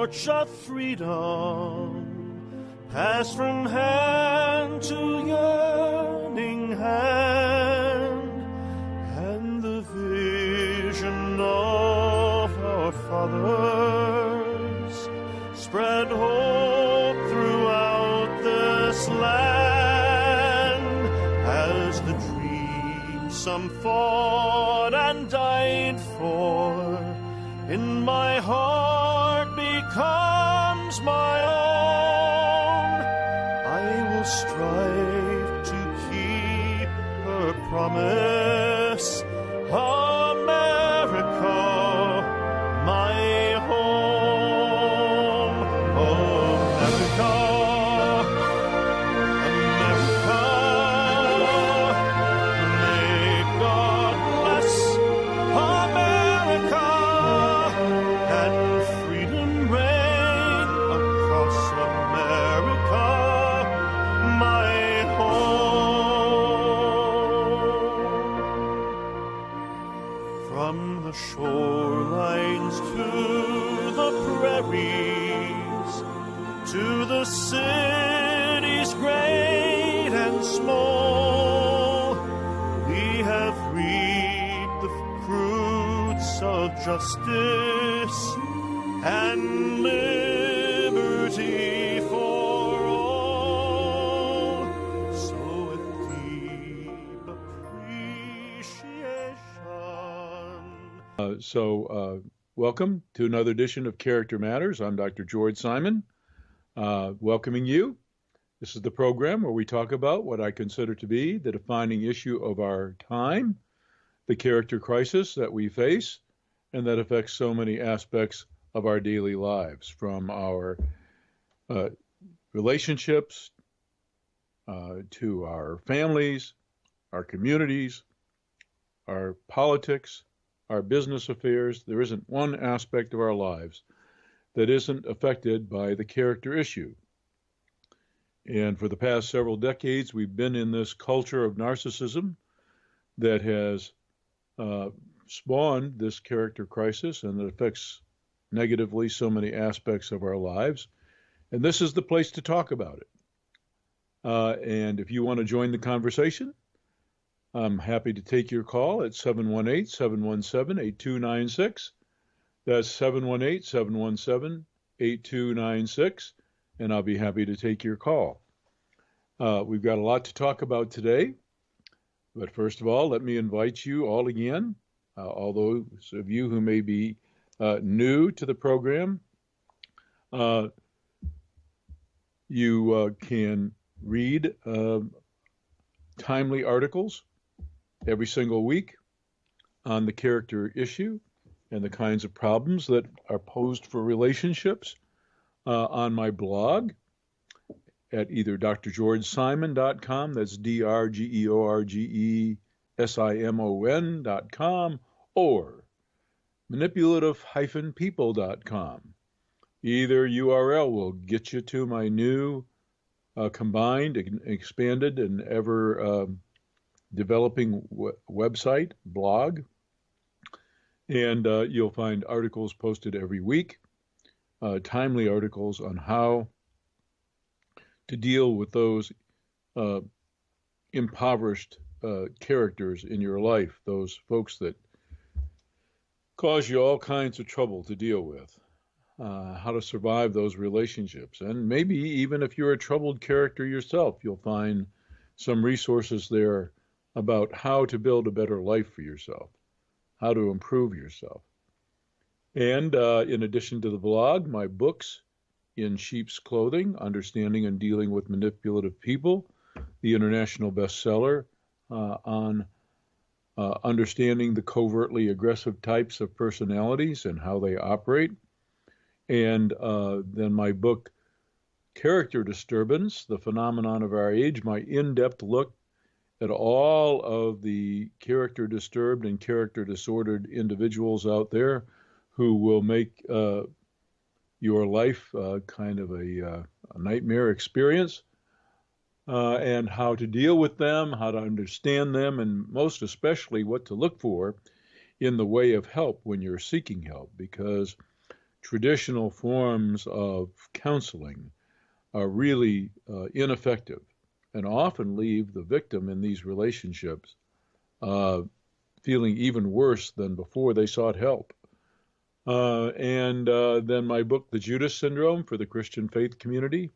torch of freedom passed from hand to yearning hand, and the vision of our fathers spread hope throughout this land, as the dream some fought and died for in my heart becomes my own. I will strive to keep her promise, America, my home. America, America, may God bless America, and freedom reign across America, my home. From the shorelines to the prairies, to the cities great and small, we have reaped the fruits of justice and liberty for all. So with deep appreciation. Welcome to another edition of Character Matters. I'm Dr. George Simon, welcoming you. This is the program where we talk about what I consider to be the defining issue of our time, the character crisis that we face, and that affects so many aspects of our daily lives, from our relationships to our families, our communities, our politics, our business affairs. There isn't one aspect of our lives that isn't affected by the character issue. And for the past several decades, we've been in this culture of narcissism that has spawned this character crisis, and that affects negatively so many aspects of our lives. And this is the place to talk about it. And if you want to join the conversation, I'm happy to take your call at 718-717-8296. That's 718-717-8296, and I'll be happy to take your call. We've got a lot to talk about today, but first of all, let me invite you all again, all those of you who may be new to the program. You can read timely articles every single week on the character issue and the kinds of problems that are posed for relationships on my blog at either drgeorgesimon.com, that's drgeorgesimon.com, or manipulative-people.com. Either URL will get you to my new combined, expanded, and ever developing website, blog, and you'll find articles posted every week, timely articles on how to deal with those impoverished characters in your life, those folks that cause you all kinds of trouble to deal with, how to survive those relationships. And maybe even if you're a troubled character yourself, you'll find some resources there about how to build a better life for yourself, how to improve yourself. And in addition to the blog, my books, In Sheep's Clothing, Understanding and Dealing with Manipulative People, the international bestseller on understanding the covertly aggressive types of personalities and how they operate. And then my book, Character Disturbance, The Phenomenon of Our Age, my in-depth look at all of the character disturbed and character disordered individuals out there who will make your life kind of a nightmare experience, and how to deal with them, how to understand them, and most especially what to look for in the way of help when you're seeking help, because traditional forms of counseling are really ineffective and often leave the victim in these relationships feeling even worse than before they sought help. And then my book, The Judas Syndrome, for the Christian faith community,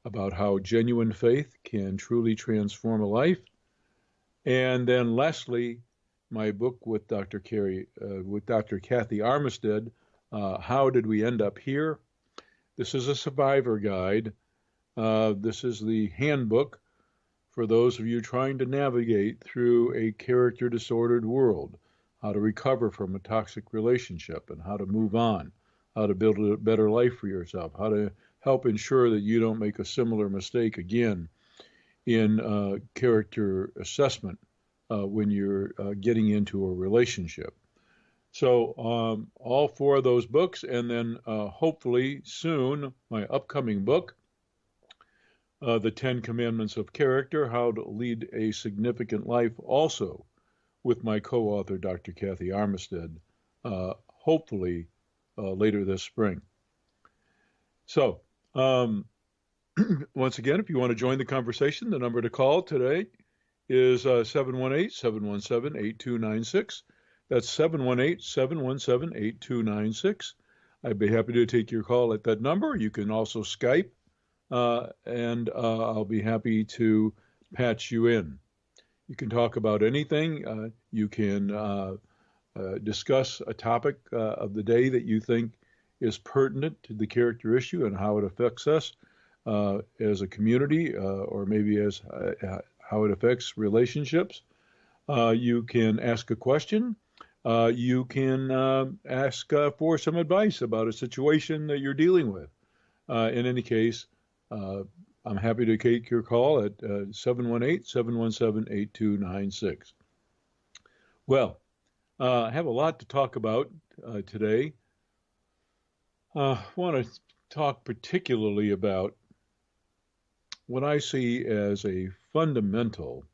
about how genuine faith can truly transform a life. And then lastly, my book with Dr. Kathy Armistead, How Did We End Up Here? This is a survivor guide. This is the handbook for those of you trying to navigate through a character disordered world, how to recover from a toxic relationship and how to move on, how to build a better life for yourself, how to help ensure that you don't make a similar mistake again in character assessment when you're getting into a relationship. So all four of those books, and then hopefully soon my upcoming book, The 10 Commandments of Character, How to Lead a Significant Life, also with my co-author, Dr. Kathy Armistead, hopefully later this spring. So once again, if you want to join the conversation, the number to call today is 718-717-8296. That's 718-717-8296. I'd be happy to take your call at that number. You can also Skype, and I'll be happy to patch you in. You can talk about anything. You can discuss a topic of the day that you think is pertinent to the character issue and how it affects us as a community, or maybe as how it affects relationships. You can ask a question. You can ask for some advice about a situation that you're dealing with. In any case, I'm happy to take your call at 718-717-8296. Well, I have a lot to talk about today. I want to talk particularly about what I see as a fundamental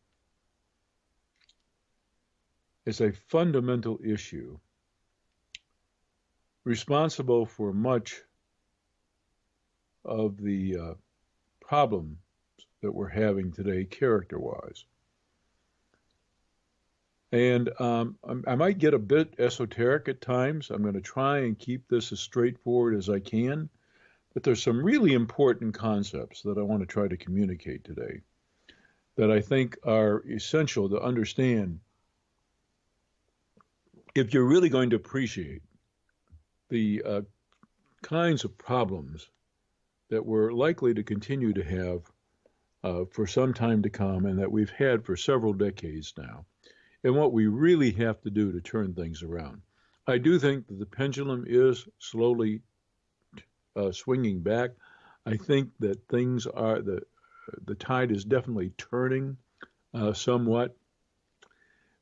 issue responsible for much of the problems that we're having today character-wise. And I might get a bit esoteric at times. I'm going to try and keep this as straightforward as I can, but there's some really important concepts that I want to try to communicate today that I think are essential to understand if you're really going to appreciate the kinds of problems that we're likely to continue to have for some time to come and that we've had for several decades now, and what we really have to do to turn things around. I do think that the pendulum is slowly swinging back. I think that things are, the tide is definitely turning somewhat,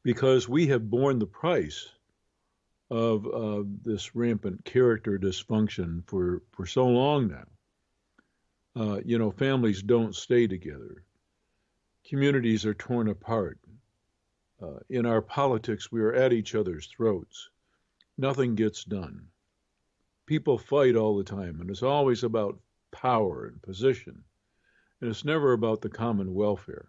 because we have borne the price of this rampant character dysfunction for so long now. Families don't stay together. Communities are torn apart. In our politics, we are at each other's throats. Nothing gets done. People fight all the time, and it's always about power and position, and it's never about the common welfare.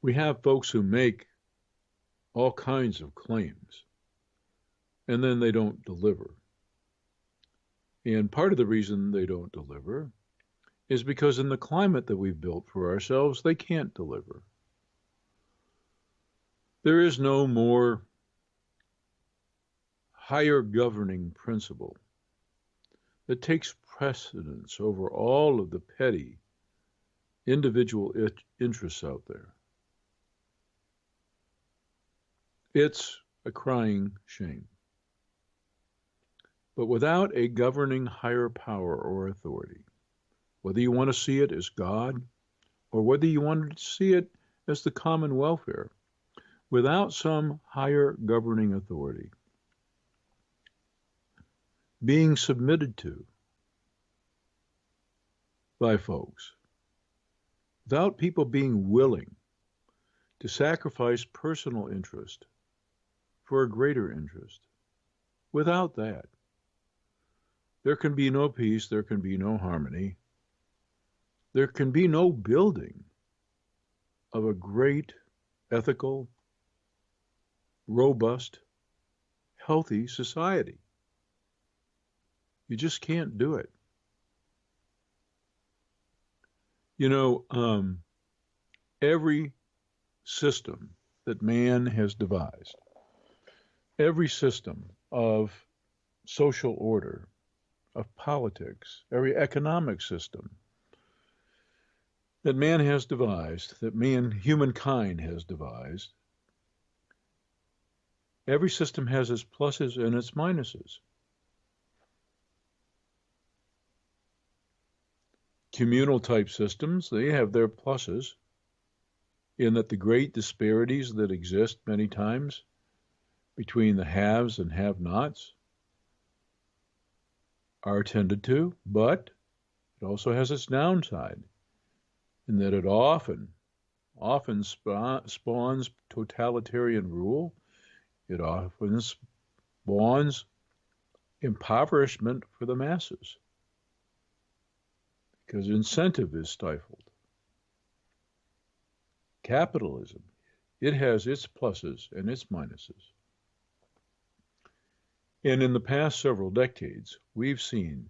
We have folks who make all kinds of claims, and then they don't deliver. And part of the reason they don't deliver is because in the climate that we've built for ourselves, they can't deliver. There is no more higher governing principle that takes precedence over all of the petty individual interests out there. It's a crying shame. But without a governing higher power or authority, whether you want to see it as God or whether you want to see it as the common welfare, without some higher governing authority being submitted to by folks, without people being willing to sacrifice personal interest for a greater interest. Without that, there can be no peace, there can be no harmony, there can be no building of a great, ethical, robust, healthy society. You just can't do it. You know, every system that man has devised, every system of social order, of politics, every economic system that man has devised, that humankind has devised, every system has its pluses and its minuses. Communal type systems, they have their pluses in that the great disparities that exist many times between the haves and have-nots are attended to, but it also has its downside in that it often spawns totalitarian rule. It often spawns impoverishment for the masses because incentive is stifled. Capitalism, it has its pluses and its minuses. And in the past several decades, we've seen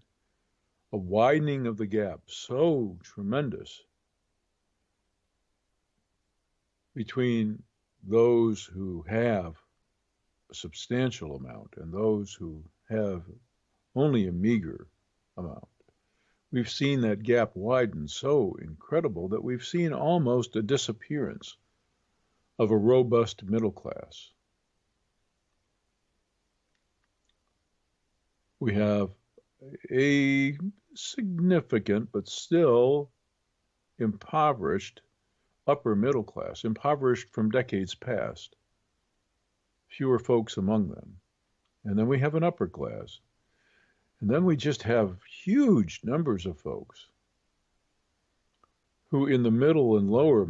a widening of the gap so tremendous between those who have a substantial amount and those who have only a meager amount. We've seen that gap widen so incredible that we've seen almost a disappearance of a robust middle class. We have a significant but still impoverished upper middle class, impoverished from decades past. Fewer folks among them. And then we have an upper class. And then we just have huge numbers of folks who in the middle and lower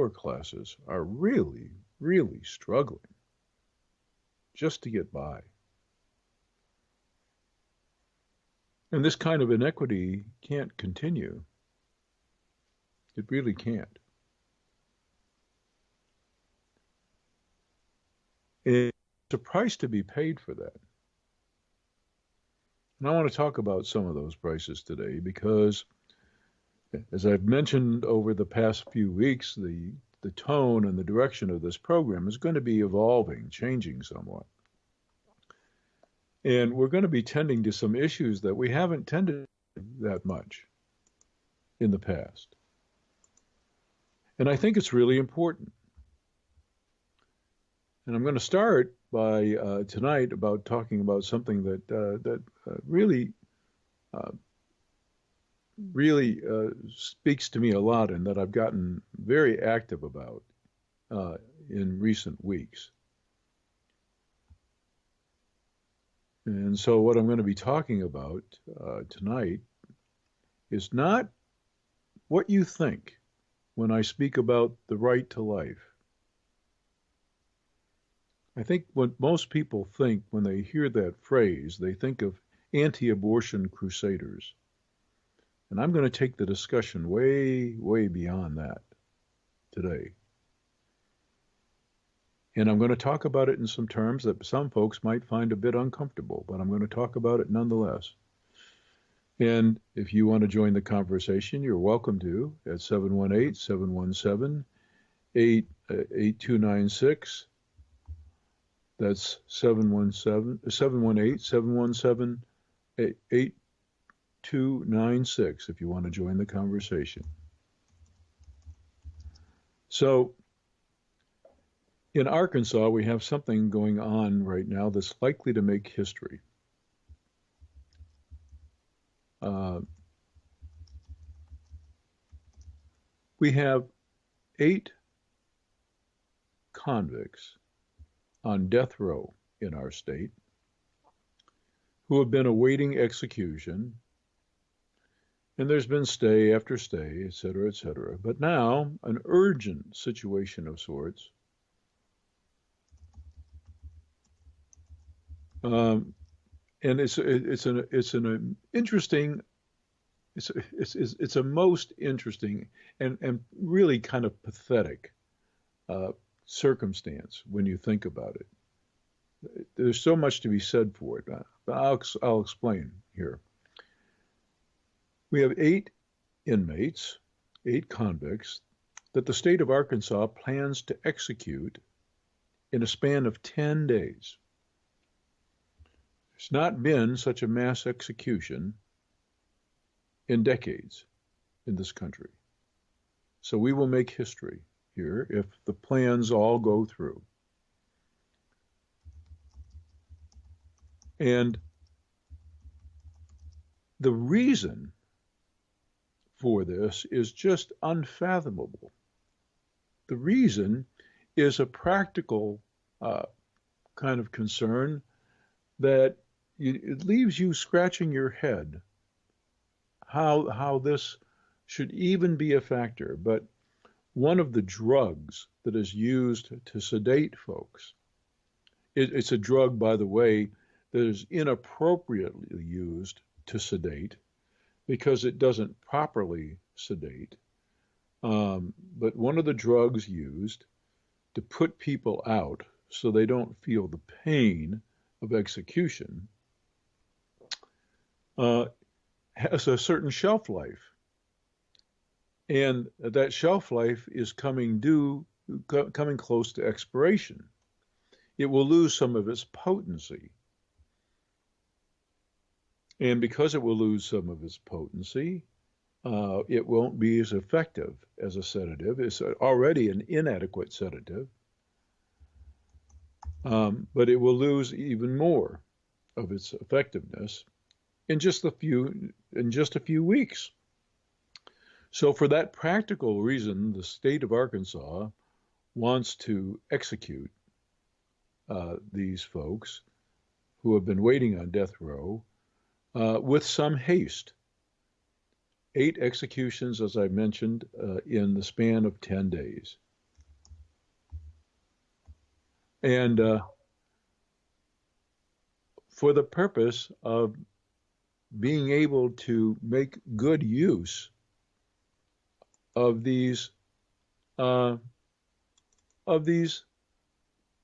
classes are really, really struggling just to get by. And this kind of inequity can't continue. It really can't. It's a price to be paid for that. And I want to talk about some of those prices today because, as I've mentioned over the past few weeks, the tone and the direction of this program is going to be evolving, changing somewhat. And we're going to be tending to some issues that we haven't tended that much in the past. And I think it's really important. And I'm going to start by tonight about talking about something that really speaks to me a lot and that I've gotten very active about in recent weeks. And so what I'm going to be talking about tonight is not what you think when I speak about the right to life. I think what most people think when they hear that phrase, they think of anti-abortion crusaders. And I'm going to take the discussion way, way beyond that today. And I'm going to talk about it in some terms that some folks might find a bit uncomfortable, but I'm going to talk about it nonetheless. And if you want to join the conversation, you're welcome to at 718-717-8296. That's 718-717-8296 if you want to join the conversation. So in Arkansas, we have something going on right now that's likely to make history. We have 8 convicts on death row in our state who have been awaiting execution, and there's been stay after stay, et cetera, et cetera. But now, an urgent situation of sorts Um, and it's an interesting it's a most interesting and really kind of pathetic uh, circumstance when you think about it. There's so much to be said for it. But I'll explain here. We have 8 inmates, 8 convicts, that the state of Arkansas plans to execute in a span of 10 days. There's not been such a mass execution in decades in this country. So we will make history here if the plans all go through. And the reason for this is just unfathomable. The reason is a practical kind of concern that it leaves you scratching your head how this should even be a factor. But one of the drugs that is used to sedate folks, it's a drug, by the way, that is inappropriately used to sedate because it doesn't properly sedate. But one of the drugs used to put people out so they don't feel the pain of execution has a certain shelf life. And that shelf life is coming close to expiration. It will lose some of its potency. And because it will lose some of its potency, it won't be as effective as a sedative. It's already an inadequate sedative, but it will lose even more of its effectiveness in just a few weeks. So for that practical reason, the state of Arkansas wants to execute these folks who have been waiting on death row with some haste. 8 executions, as I mentioned, in the span of 10 days. And for the purpose of being able to make good use of these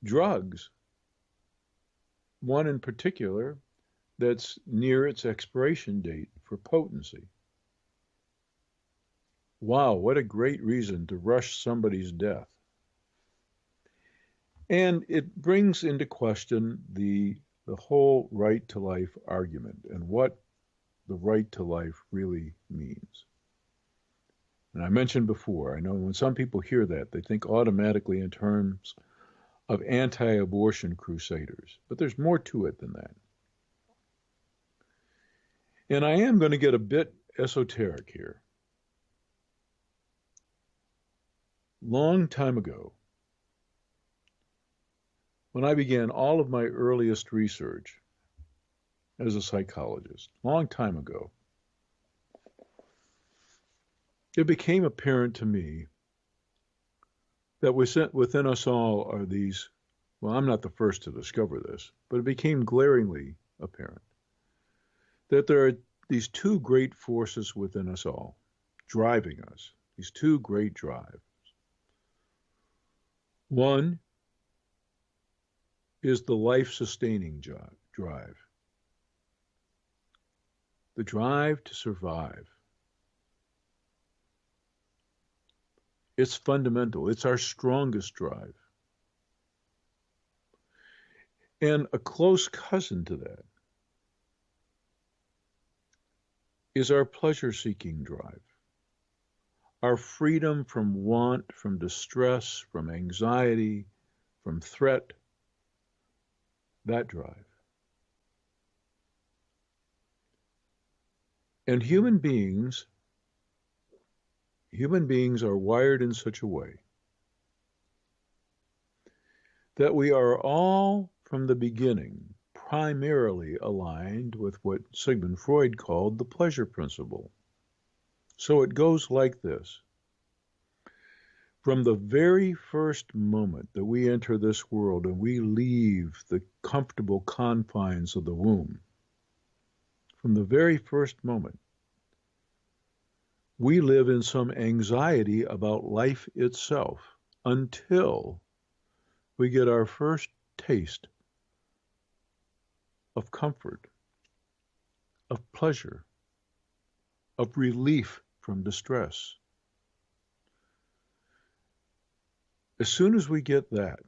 drugs, one in particular that's near its expiration date for potency. Wow, what a great reason to rush somebody's death. And it brings into question the whole right to life argument and what the right to life really means. And I mentioned before, I know when some people hear that, they think automatically in terms of anti-abortion crusaders, but there's more to it than that. And I am going to get a bit esoteric here. Long time ago, when I began all of my earliest research as a psychologist, long time ago, it became apparent to me that within us all are these, well, I'm not the first to discover this, but it became glaringly apparent that there are these 2 great forces within us all, driving us, these 2 great drives. One is the life-sustaining drive, the drive to survive. It's fundamental. It's our strongest drive. And a close cousin to that is our pleasure-seeking drive. Our freedom from want, from distress, from anxiety, from threat, that drive. And human beings are wired in such a way that we are all from the beginning primarily aligned with what Sigmund Freud called the pleasure principle. So it goes like this. From the very first moment that we enter this world and we leave the comfortable confines of the womb, from the very first moment, we live in some anxiety about life itself until we get our first taste of comfort, of pleasure, of relief from distress. As soon as we get that,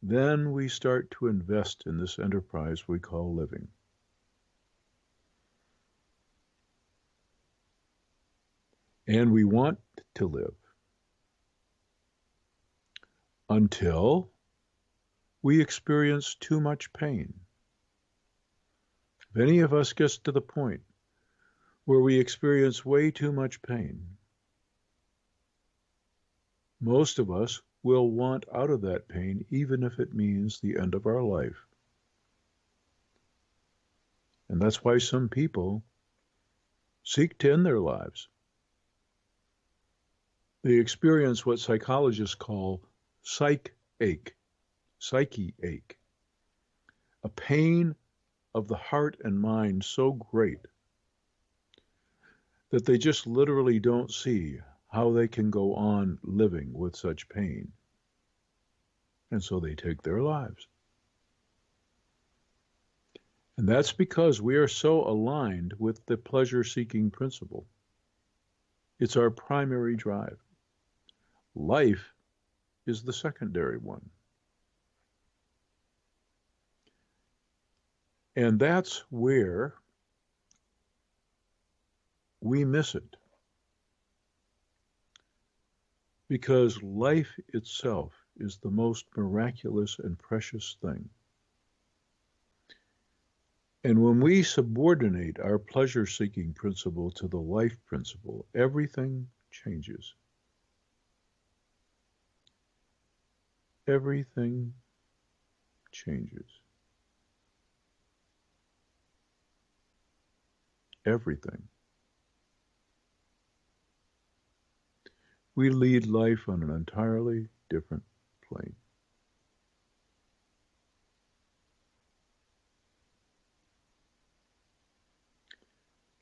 then we start to invest in this enterprise we call living. And we want to live until we experience too much pain. If any of us gets to the point where we experience way too much pain, most of us will want out of that pain, even if it means the end of our life. And that's why some people seek to end their lives. They experience what psychologists call psyche ache, a pain of the heart and mind so great that they just literally don't see how they can go on living with such pain. And so they take their lives. And that's because we are so aligned with the pleasure-seeking principle. It's our primary drive. Life is the secondary one. And that's where we miss it. Because life itself is the most miraculous and precious thing. And when we subordinate our pleasure-seeking principle to the life principle, everything changes. Everything changes. Everything. We lead life on an entirely different plane.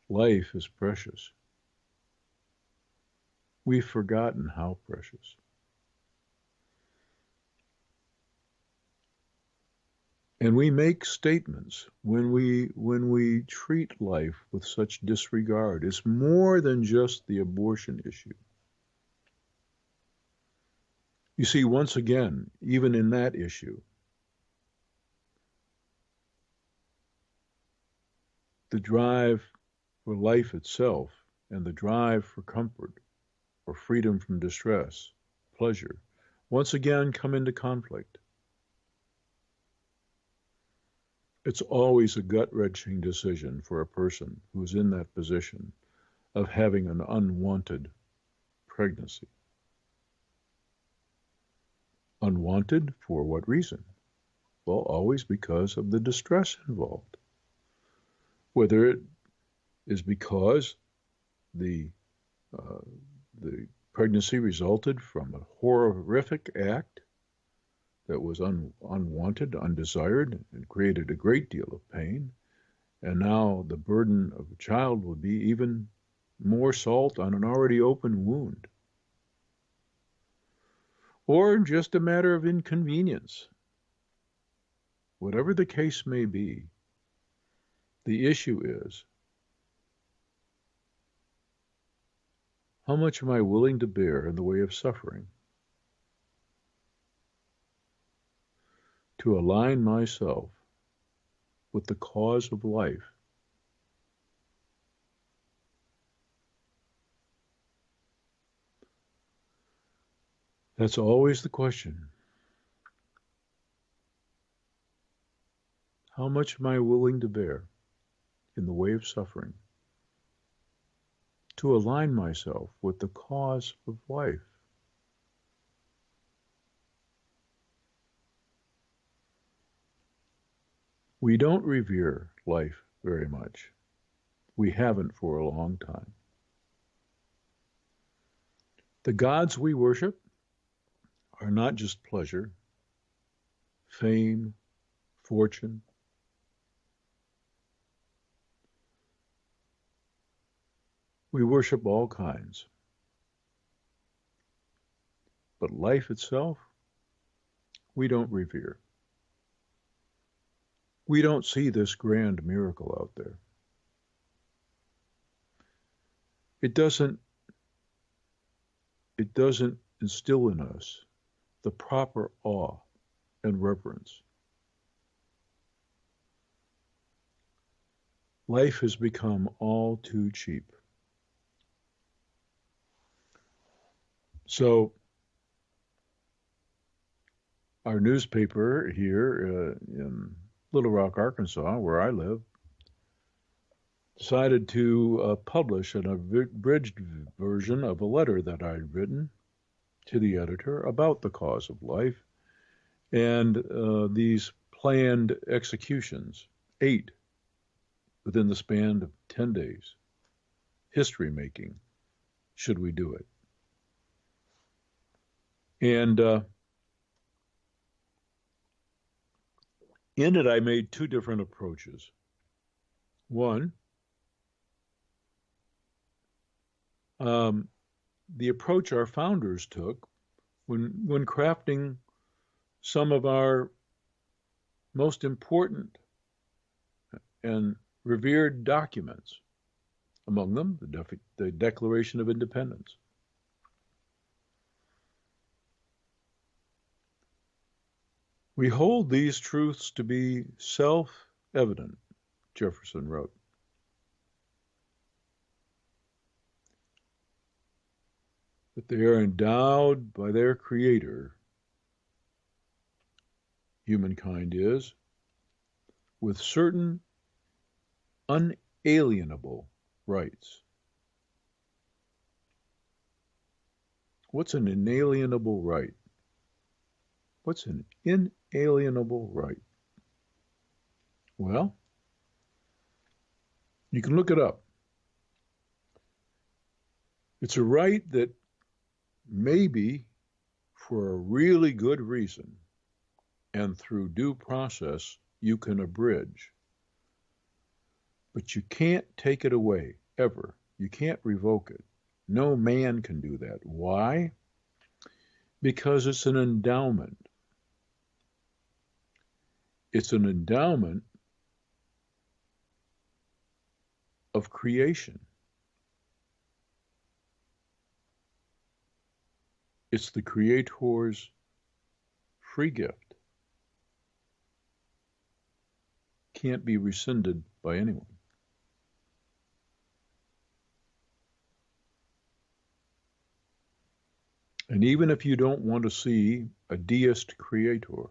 Life is precious. We've forgotten how precious. And we make statements when we treat life with such disregard. It's more than just the abortion issue. You see, once again, even in that issue, the drive for life itself and the drive for comfort or freedom from distress, pleasure, once again come into conflict. It's always a gut-wrenching decision for a person who's in that position of having an unwanted pregnancy. Unwanted for what reason? Well, always because of the distress involved. Whether it is because the pregnancy resulted from a horrific act that was unwanted, undesired, and created a great deal of pain, and now the burden of a child will be even more salt on an already open wound. Or just a matter of inconvenience. Whatever the case may be, the issue is, how much am I willing to bear in the way of suffering to align myself with the cause of life? That's always the question. How much am I willing to bear in the way of suffering to align myself with the cause of life? We don't revere life very much. We haven't for a long time. The gods we worship are not just pleasure, fame, fortune. We worship all kinds. But life itself, we don't revere. We don't see this grand miracle out there. It doesn't instill in us the proper awe and reverence. Life has become all too cheap. So our newspaper here in Little Rock, Arkansas, where I live, decided to publish an abridged version of a letter that I'd written to the editor about the cause of life and these planned executions, 8 within the span of 10 days. History making, should we do it? And in it, I made 2 different approaches. One, the approach our founders took when crafting some of our most important and revered documents, among them the Declaration of Independence. We hold these truths to be self-evident, Jefferson wrote. That they are endowed by their Creator, humankind is, with certain unalienable rights. What's an inalienable right? What's an inalienable right? Well, you can look it up. It's a right that maybe for a really good reason and through due process you can abridge. But you can't take it away, ever. You can't revoke it. No man can do that. Why? Because it's an endowment. It's an endowment of creation. It's the Creator's free gift. Can't be rescinded by anyone. And even if you don't want to see a deist creator,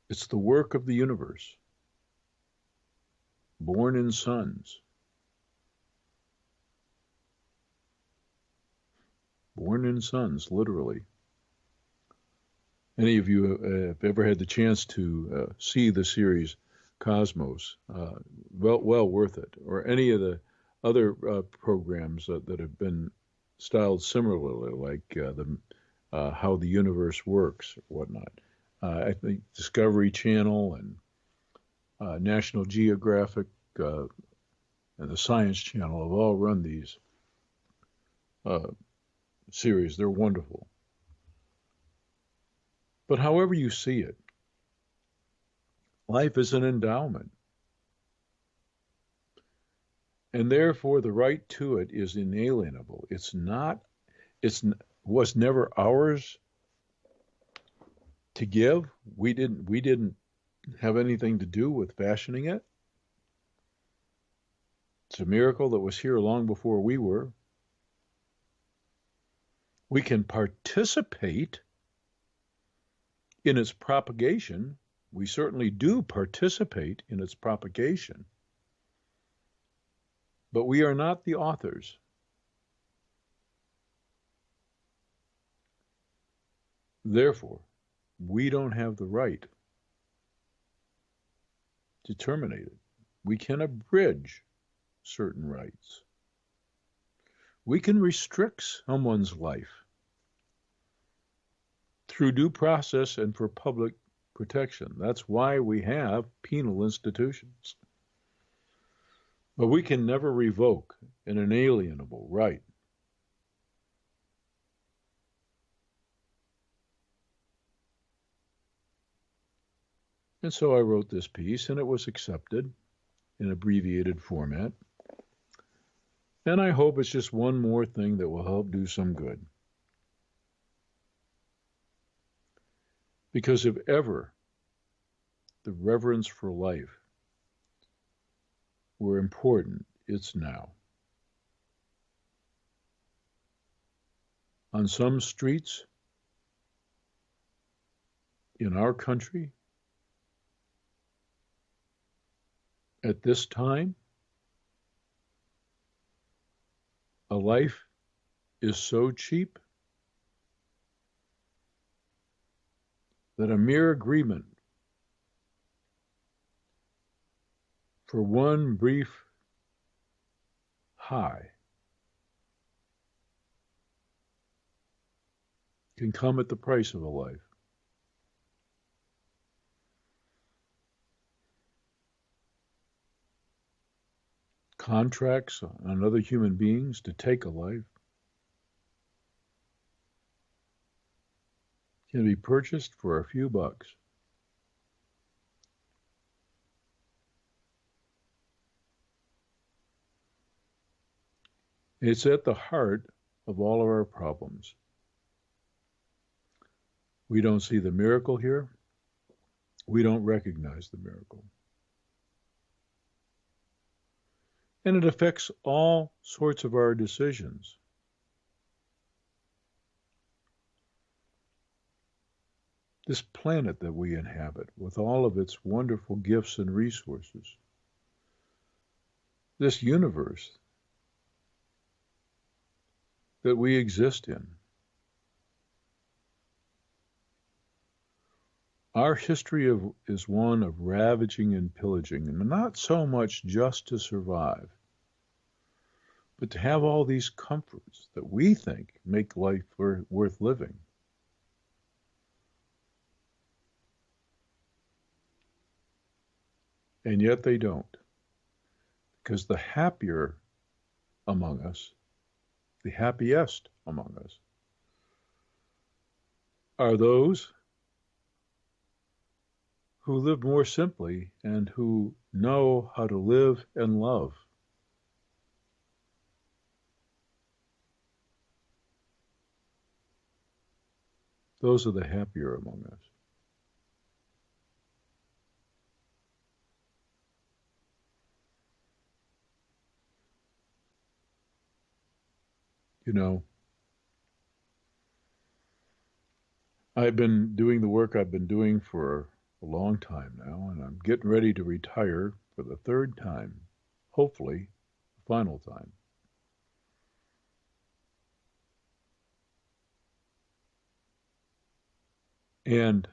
it's the work of the universe, born in suns. Born in suns, literally. Any of you have ever had the chance to see the series Cosmos? Well worth it. Or any of the other programs that have been styled similarly, like How the Universe Works or whatnot. I think Discovery Channel and National Geographic and the Science Channel have all run these series. They're wonderful. But however you see it, life is an endowment. And therefore the right to it is inalienable. Was never ours to give. We didn't have anything to do with fashioning it. It's a miracle that was here long before we were. We can participate in its propagation. We certainly do participate in its propagation. But we are not the authors. Therefore, we don't have the right to terminate it. We can abridge certain rights. We can restrict someone's life through due process and for public protection. That's why we have penal institutions. But we can never revoke an inalienable right. And so I wrote this piece, and it was accepted in abbreviated format. And I hope it's just one more thing that will help do some good. Because if ever the reverence for life were important, it's now. On some streets in our country, at this time, a life is so cheap that a mere agreement for one brief high can come at the price of a life. Contracts on other human beings to take a life can be purchased for a few bucks. It's at the heart of all of our problems. We don't see the miracle here. We don't recognize the miracle. And it affects all sorts of our decisions. This planet that we inhabit, with all of its wonderful gifts and resources, this universe that we exist in, our history is one of ravaging and pillaging, and not so much just to survive, but to have all these comforts that we think make life worth living. And yet they don't. Because the happier among us, the happiest among us, are those who live more simply and who know how to live and love. Those are the happier among us. You know, I've been doing the work I've been doing for a long time now, and I'm getting ready to retire for the third time, hopefully, the final time. And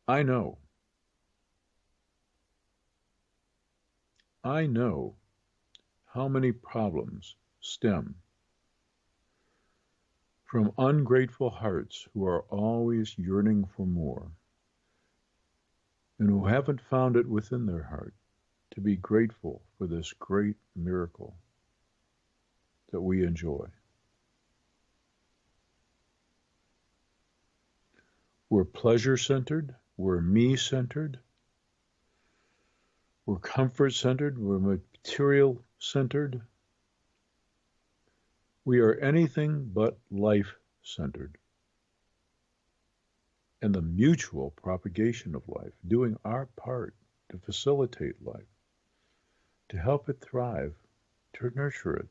I know how many problems stem from ungrateful hearts who are always yearning for more and who haven't found it within their heart to be grateful for this great miracle that we enjoy. We're pleasure-centered, we're me-centered, we're comfort-centered, we're material-centered. We are anything but life-centered. And the mutual propagation of life, doing our part to facilitate life, to help it thrive, to nurture it.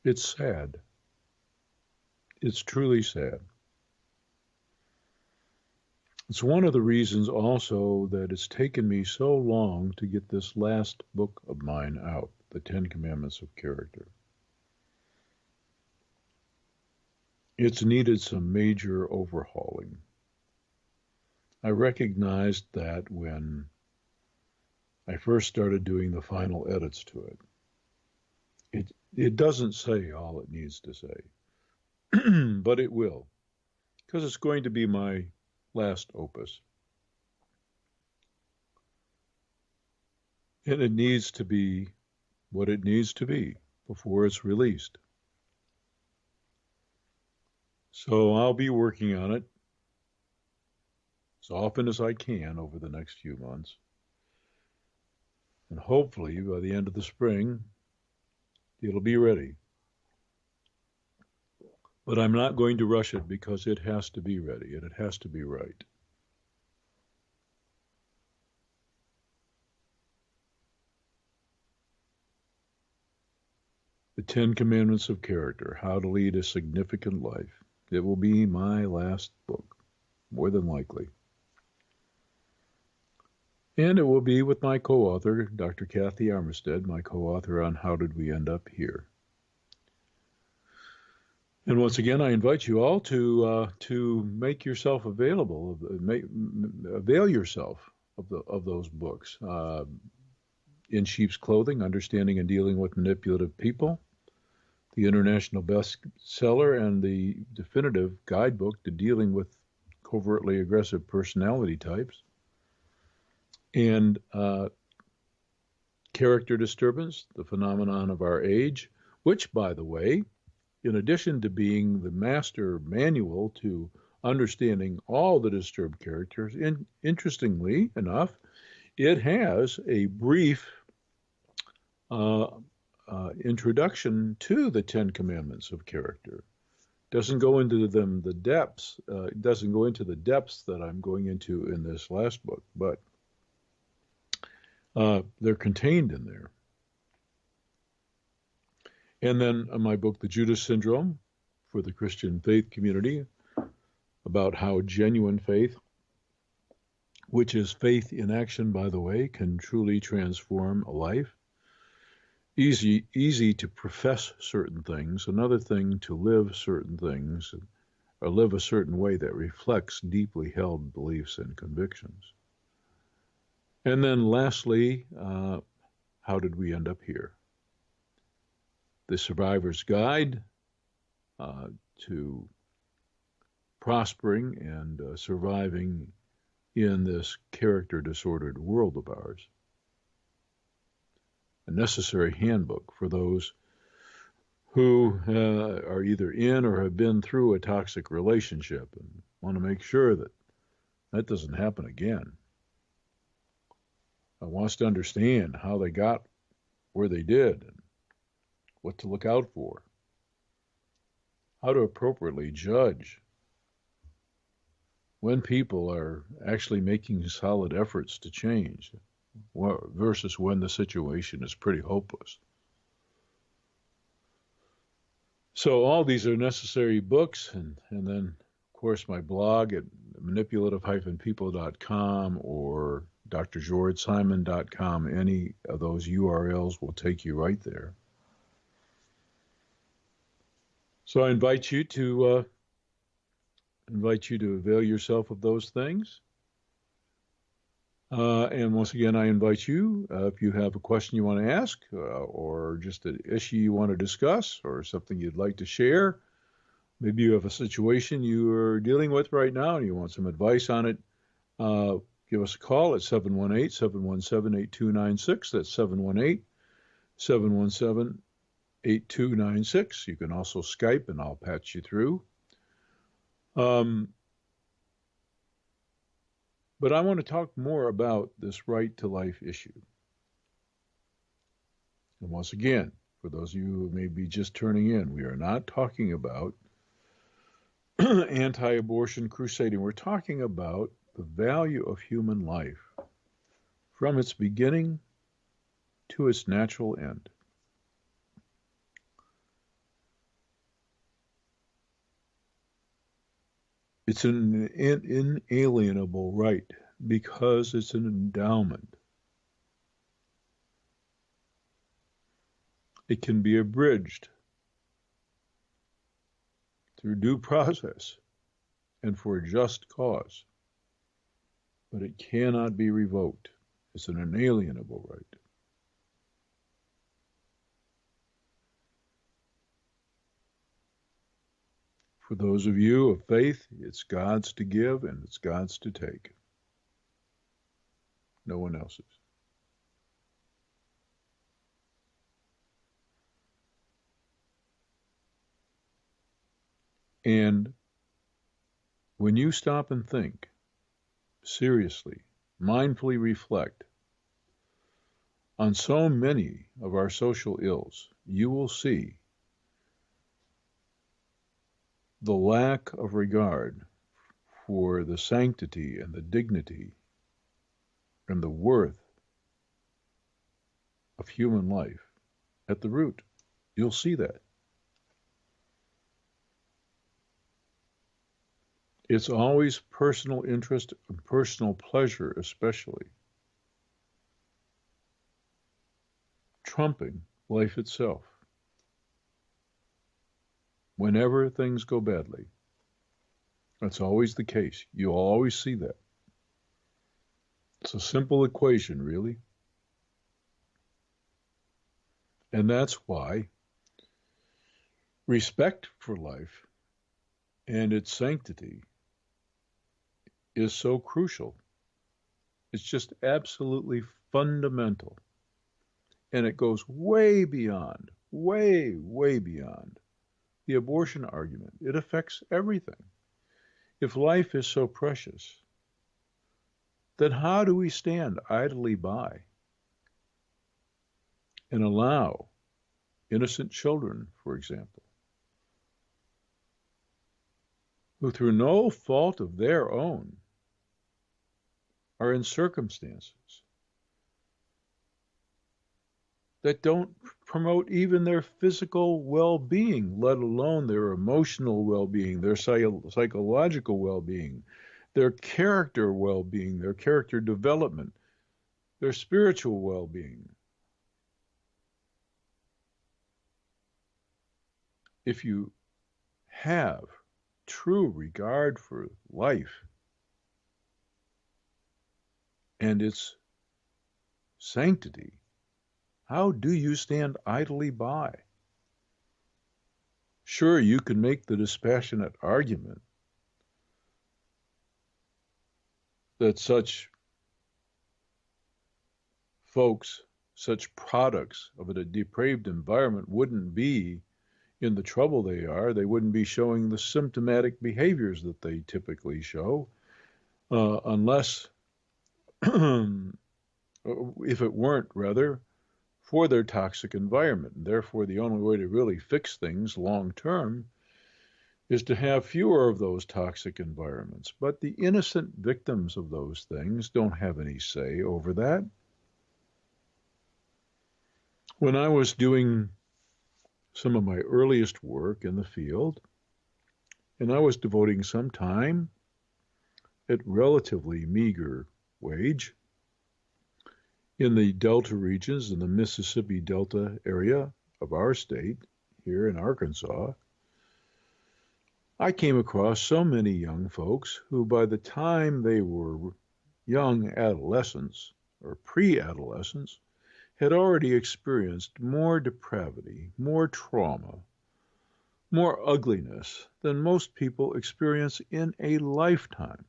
It's sad. It's truly sad. It's one of the reasons also that it's taken me so long to get this last book of mine out, The 10 Commandments of Character. it's needed some major overhauling. I recognized that when I first started doing the final edits to it. It doesn't say all it needs to say, but it will, because it's going to be my last opus. And it needs to be what it needs to be before it's released. So I'll be working on it as often as I can over the next few months. And hopefully by the end of the spring, it'll be ready. But I'm not going to rush it because it has to be ready and it has to be right. The 10 Commandments of Character, How to Lead a Significant Life. It will be my last book, more than likely. And it will be with my co-author, Dr. Kathy Armistead, my co-author on How Did We End Up Here? And once again, I invite you all to make yourself available, avail yourself of those books. In Sheep's Clothing, Understanding and Dealing with Manipulative People, the international bestseller and the definitive guidebook to dealing with covertly aggressive personality types, and Character Disturbance, the Phenomenon of Our Age, which, by the way, in addition to being the master manual to understanding all the disturbed characters, interestingly enough, it has a brief introduction to the 10 Commandments of Character. Doesn't go into the depths. It doesn't go into the depths that I'm going into in this last book, but they're contained in there. And then my book, The Judas Syndrome, for the Christian faith community, about how genuine faith, which is faith in action, by the way, can truly transform a life. Easy to profess certain things, another thing to live certain things, or live a certain way that reflects deeply held beliefs and convictions. And then lastly, how did we end up here? The Survivor's Guide to prospering and surviving in this character disordered world of ours. A necessary handbook for those who are either in or have been through a toxic relationship and want to make sure that that doesn't happen again. Wants to understand how they got where they did and what to look out for, how to appropriately judge when people are actually making solid efforts to change versus when the situation is pretty hopeless. So all these are necessary books, and then, of course, my blog at manipulative-people.com or drgeorgesimon.com. Any of those URLs will take you right there. So I invite you to avail yourself of those things. And once again, I invite you, if you have a question you want to ask, or just an issue you want to discuss, or something you'd like to share, maybe you have a situation you are dealing with right now and you want some advice on it, give us a call at 718-717-8296. That's 718-717-8296. You can also Skype, and I'll patch you through. But I want to talk more about this right to life issue. And once again, for those of you who may be just turning in, we are not talking about anti-abortion crusading. We're talking about the value of human life from its beginning to its natural end. It's an inalienable right because it's an endowment. It can be abridged through due process and for a just cause, but it cannot be revoked. It's an inalienable right. For those of you of faith, it's God's to give and it's God's to take. No one else's. And when you stop and think, seriously, mindfully reflect on so many of our social ills, you will see the lack of regard for the sanctity and the dignity and the worth of human life at the root. You'll see that. It's always personal interest and personal pleasure, especially, trumping life itself whenever things go badly. That's always the case. You'll always see that. It's a simple equation, really. And that's why respect for life and its sanctity is so crucial. It's just absolutely fundamental. And it goes way beyond, way beyond the abortion argument. It affects everything. If life is so precious, then how do we stand idly by and allow innocent children, for example, who through no fault of their own are in circumstances that don't promote even their physical well-being, let alone their emotional well-being, their psychological well-being, their character well-being, their character development, their spiritual well-being. If you have true regard for life and its sanctity, how do you stand idly by? Sure, you can make the dispassionate argument that such folks, such products of a depraved environment wouldn't be in the trouble they are. They wouldn't be showing the symptomatic behaviors that they typically show unless, if it weren't, rather, for their toxic environment. And therefore, the only way to really fix things long term is to have fewer of those toxic environments. But the innocent victims of those things don't have any say over that. When I was doing some of my earliest work in the field, and I was devoting some time at relatively meager wage in the Delta regions, in the Mississippi Delta area of our state, here in Arkansas, I came across so many young folks who, by the time they were young adolescents or pre-adolescents, had already experienced more depravity, more trauma, more ugliness than most people experience in a lifetime.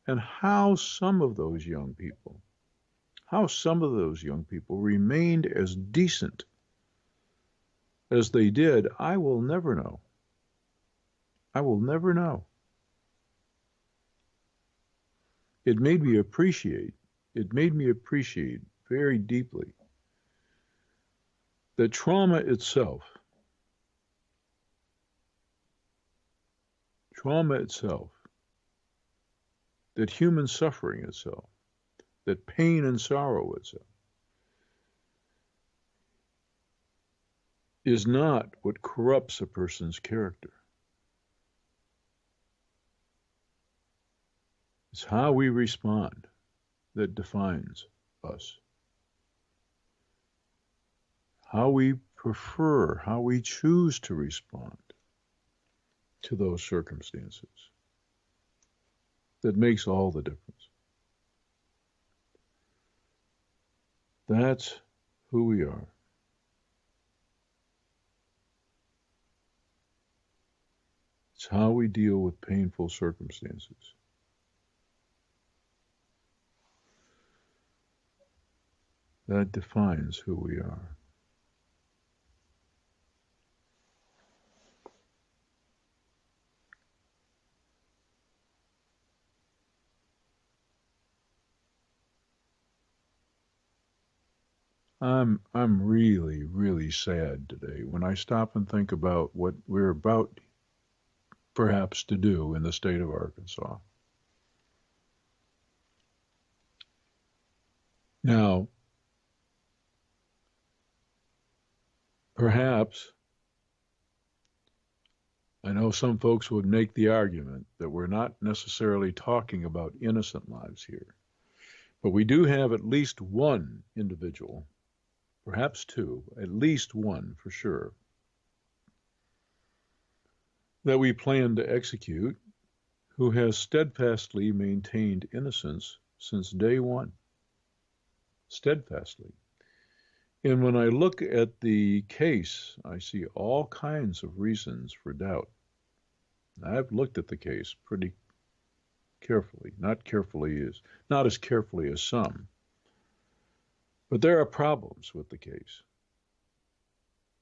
And how some of those young people remained as decent as they did, I will never know. I will never know. It made me appreciate very deeply that trauma itself, that human suffering itself, that pain and sorrow itself, is not what corrupts a person's character. It's how we respond that defines us. How we prefer, how we choose to respond. to those circumstances that makes all the difference. That's who we are. It's how we deal with painful circumstances. That defines who we are. I'm really, really sad today when I stop and think about what we're about perhaps to do in the state of Arkansas. Now, perhaps I know some folks would make the argument that we're not necessarily talking about innocent lives here, but we do have at least one individual, perhaps two, at least one for sure, that we plan to execute who has steadfastly maintained innocence since day one. Steadfastly. And when I look at the case, I see all kinds of reasons for doubt. I've looked at the case pretty carefully, not as carefully as some. But there are problems with the case.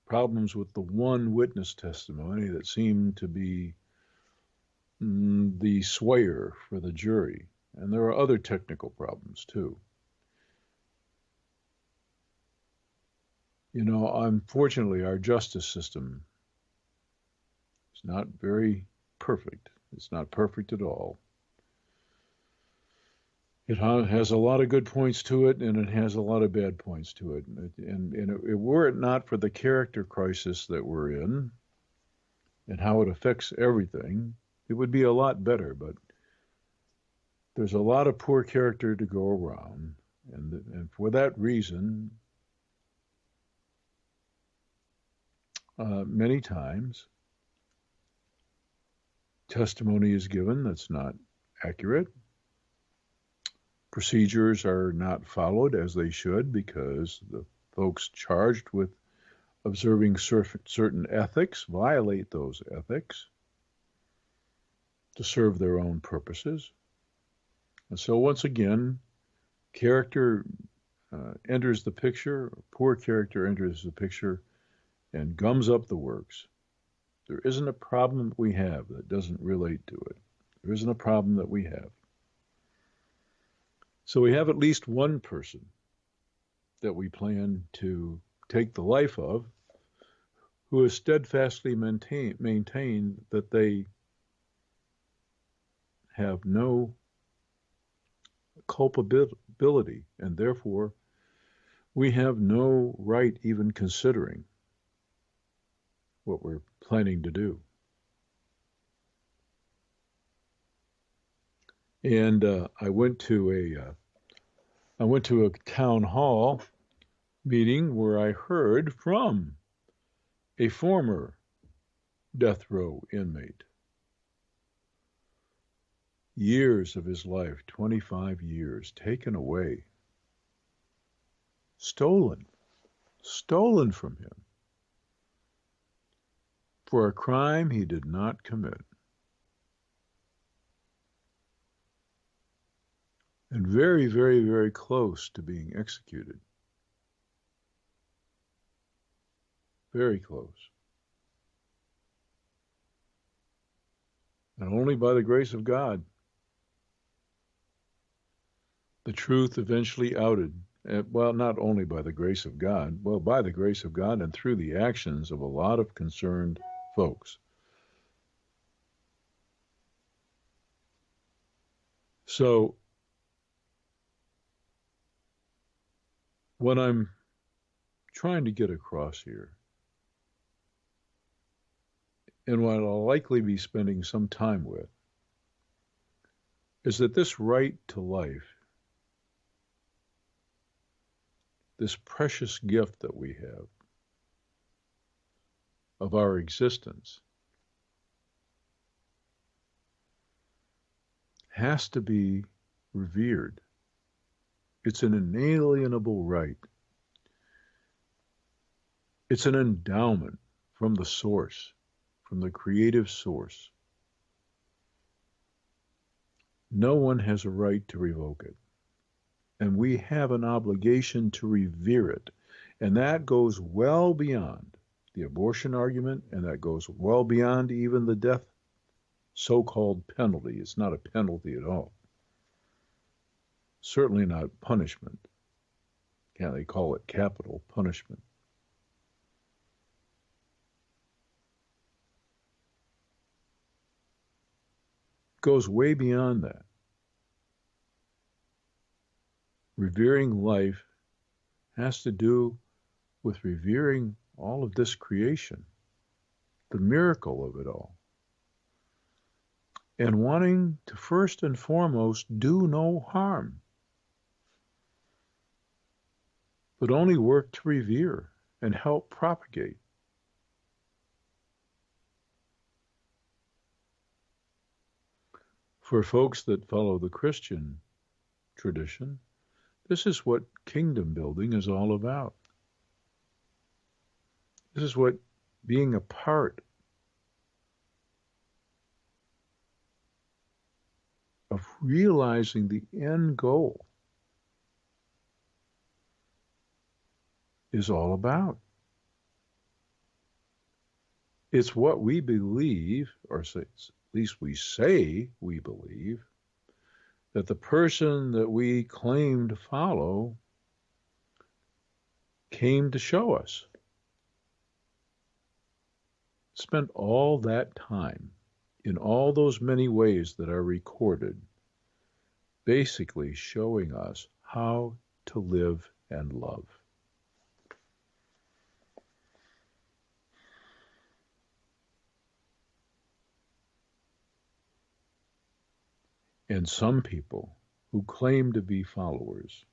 Problems with the one witness testimony that seemed to be the swayer for the jury. And there are other technical problems too. You know, unfortunately, our justice system is not very perfect. It's not perfect at all. It has a lot of good points to it, and it has a lot of bad points to it. Were it not for the character crisis that we're in and how it affects everything, it would be a lot better. But there's a lot of poor character to go around, and for that reason, many times, testimony is given that's not accurate. Procedures are not followed as they should because the folks charged with observing certain ethics violate those ethics to serve their own purposes. And so once again, character enters the picture, poor character enters the picture, and gums up the works. There isn't a problem we have that doesn't relate to it. There isn't a problem that we have. So we have at least one person that we plan to take the life of who has steadfastly maintained that they have no culpability, and therefore we have no right even considering what we're planning to do. And I went to a town hall meeting where I heard from a former death row inmate. Years of his life, 25 years, taken away, stolen from him for a crime he did not commit. And very, very, very close to being executed. Very close. And only by the grace of God, the truth eventually outed. Well, not only by the grace of God, well, by the grace of God and through the actions of a lot of concerned folks. So, what I'm trying to get across here, and what I'll likely be spending some time with, is that this right to life, this precious gift that we have, of our existence has to be revered. It's an inalienable right. It's an endowment from the source, from the creative source. No one has a right to revoke it. And we have an obligation to revere it. And that goes well beyond the abortion argument, and that goes well beyond even the death so-called penalty. It's not a penalty at all. Certainly not punishment. Can't they call it capital punishment? Goes way beyond that. Revering life has to do with revering all of this creation, the miracle of it all, and wanting to first and foremost do no harm, but only work to revere and help propagate. For folks that follow the Christian tradition, this is what kingdom building is all about. This is what being a part of realizing the end goal is all about. It's what we believe, or at least we say we believe, that the person that we claim to follow came to show us. Spent all that time in all those many ways that are recorded, basically showing us how to live and love. And some people who claim to be followers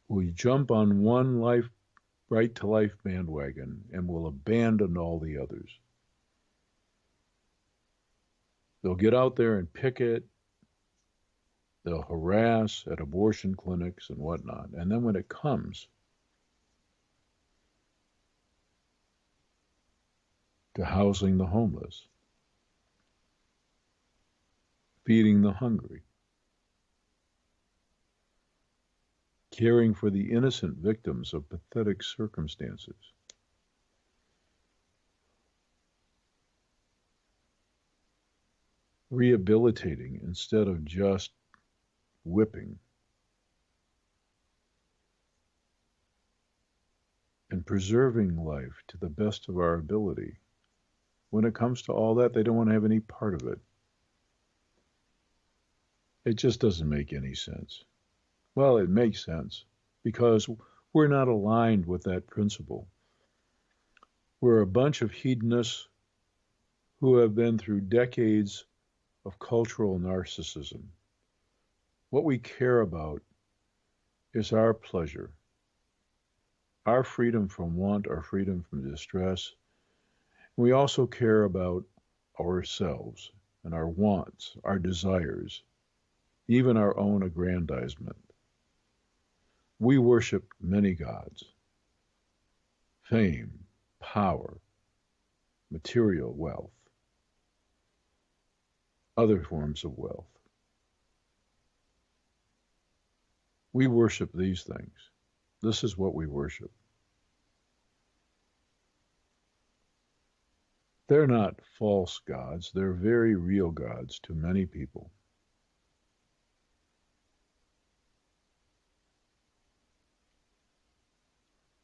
will jump on one right to life bandwagon and will abandon all the others. They'll get out there and picket, they'll harass at abortion clinics and whatnot, and then when it comes to housing the homeless, feeding the hungry, caring for the innocent victims of pathetic circumstances, rehabilitating instead of just whipping, and preserving life to the best of our ability. When it comes to all that, they don't want to have any part of it. It just doesn't make any sense. Well, it makes sense because we're not aligned with that principle. We're a bunch of hedonists who have been through decades of cultural narcissism. What we care about is our pleasure, our freedom from want, our freedom from distress. We also care about ourselves and our wants, our desires, even our own aggrandizement. We worship many gods: fame, power, material wealth, other forms of wealth. We worship these things. This is what we worship. They're not false gods. They're very real gods to many people.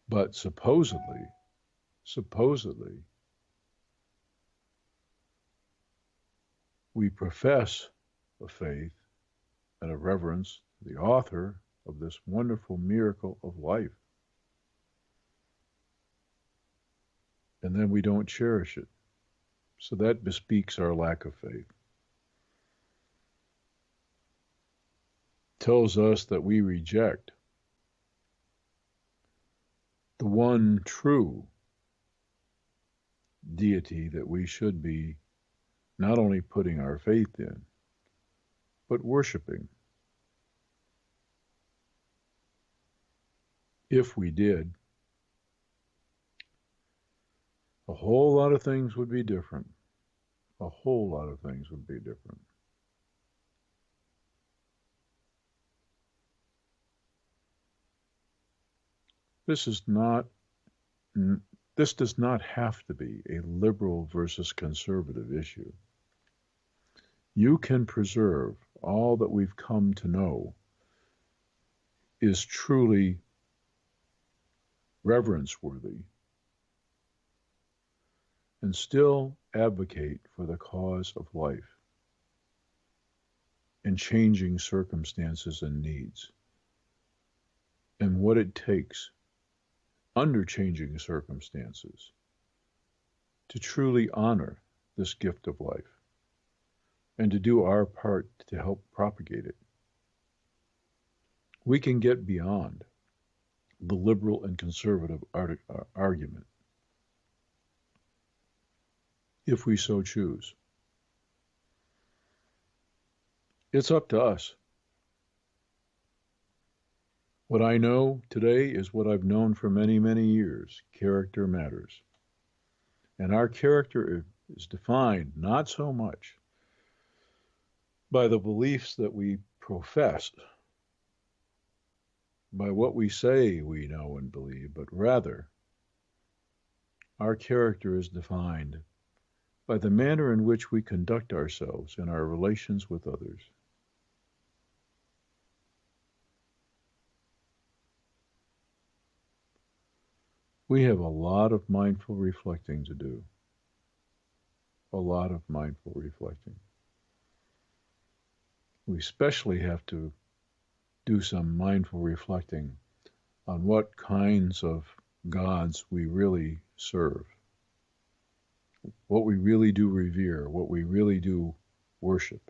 But supposedly, we profess a faith and a reverence to the author of this wonderful miracle of life. And then we don't cherish it. So that bespeaks our lack of faith. Tells us that we reject the one true deity that we should be not only putting our faith in, but worshiping. If we did, a whole lot of things would be different. A whole lot of things would be different. This does not have to be a liberal versus conservative issue. You can preserve all that we've come to know is truly reverence-worthy and still advocate for the cause of life and changing circumstances and needs and what it takes under changing circumstances to truly honor this gift of life and to do our part to help propagate it. We can get beyond the liberal and conservative argument if we so choose. It's up to us. What I know today is what I've known for many, many years. Character matters. And our character is defined not so much by the beliefs that we profess, by what we say we know and believe, but rather our character is defined by the manner in which we conduct ourselves in our relations with others. We have a lot of mindful reflecting to do. A lot of mindful reflecting. We especially have to do some mindful reflecting on what kinds of gods we really serve, what we really do revere, what we really do worship.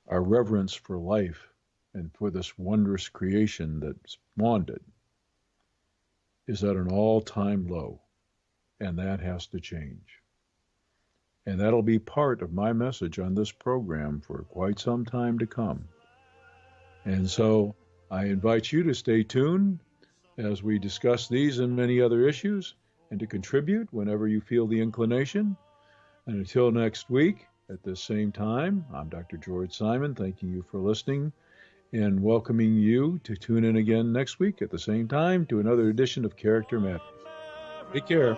Our reverence for life and for this wondrous creation that spawned it is at an all-time low, and that has to change. And that'll be part of my message on this program for quite some time to come. And so I invite you to stay tuned as we discuss these and many other issues, and to contribute whenever you feel the inclination. And until next week, at this same time, I'm Dr. George Simon, thanking you for listening and welcoming you to tune in again next week at the same time to another edition of Character Matters. Take care.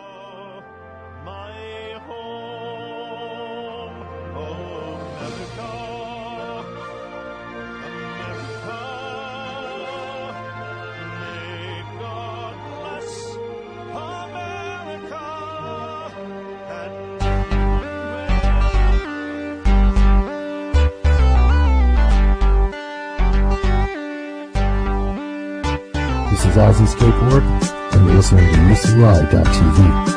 This is Ozzy Skateboard, and you're listening to UCY.TV.